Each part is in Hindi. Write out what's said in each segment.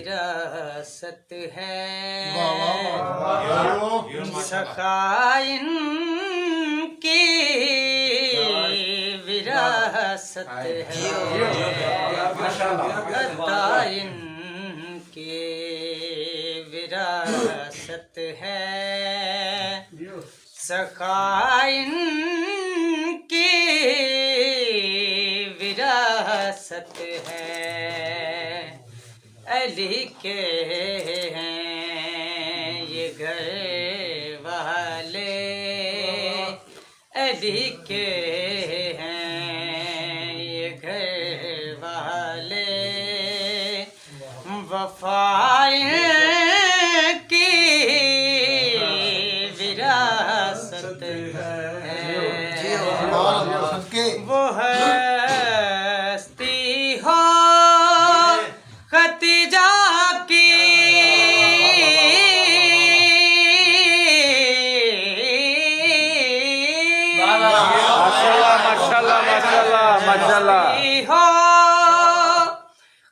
विरासत है, सखाइन की विरासत है, अताइन की विरासत है, सखाइन की विरासत है। अली के हैं ये घर वाले, अली के हैं ये घर वाले, वफाएं की विरासत है। वो हस्ती हो खतीजा की, माशाल्लाह माशाल्लाह माशाल्लाह हो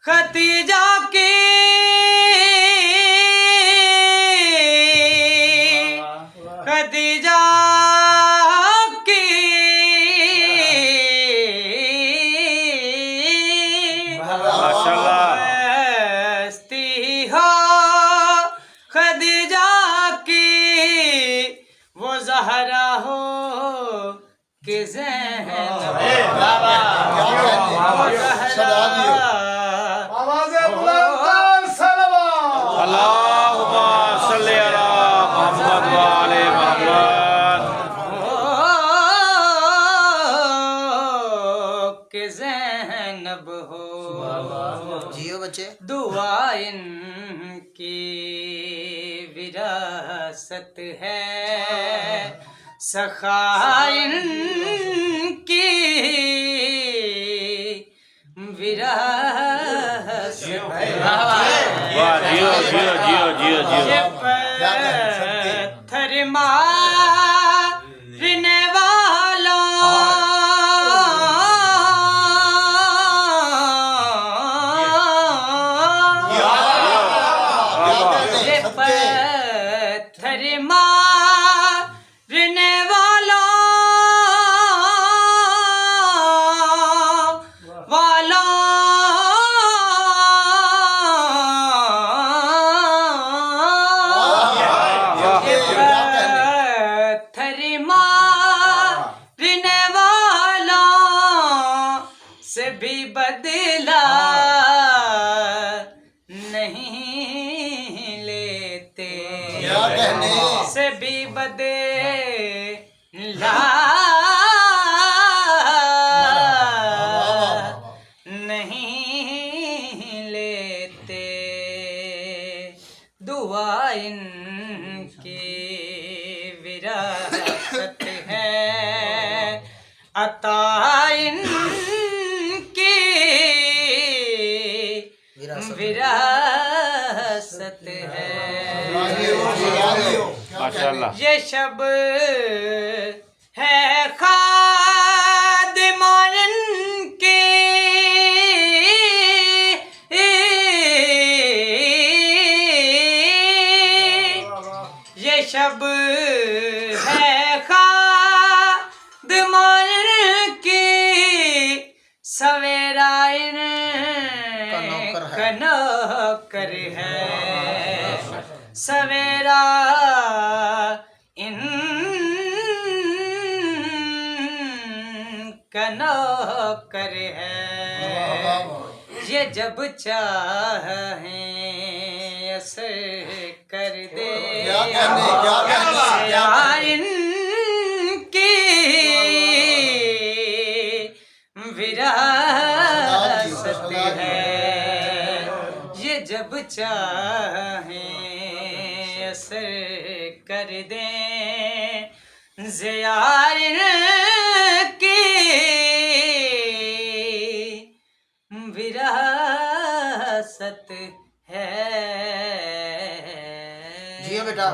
खतीजा की, खतीजा की माशाल्लाह हस्ती हो खदीजा की, वो ज़हरा हो कि ज़ैनब, वो ज़हरा अल्लाहुम्मा सल्ली अला मुहम्मद व आले मुहम्मद। कि ज़ैनब हो जियो बच्चे। दुआ इनकी विरासत है, सखाइन की विरासत है। वाह जियो जियो जियो जियो ये जियो। पत्थर मारने वाला ये पत्थर मारने वाला ये पत्थर मारने वाला से भी बदला नहीं लेते, से भी बदला नहीं लेते। दुआ इनकी विरासत है, अता इनकी विरासत है। माशाल्लाह ये शब है खादिमान की, ये शब है खादिमान की, सवेरा इनका नौकर है, सवेरा इनका नौकर है। ये जब चाहें असर कर दे, इनकी विरासत है। ये जब चाहें असर कर दें, ज़ियार की विरासत है। जियो बेटा।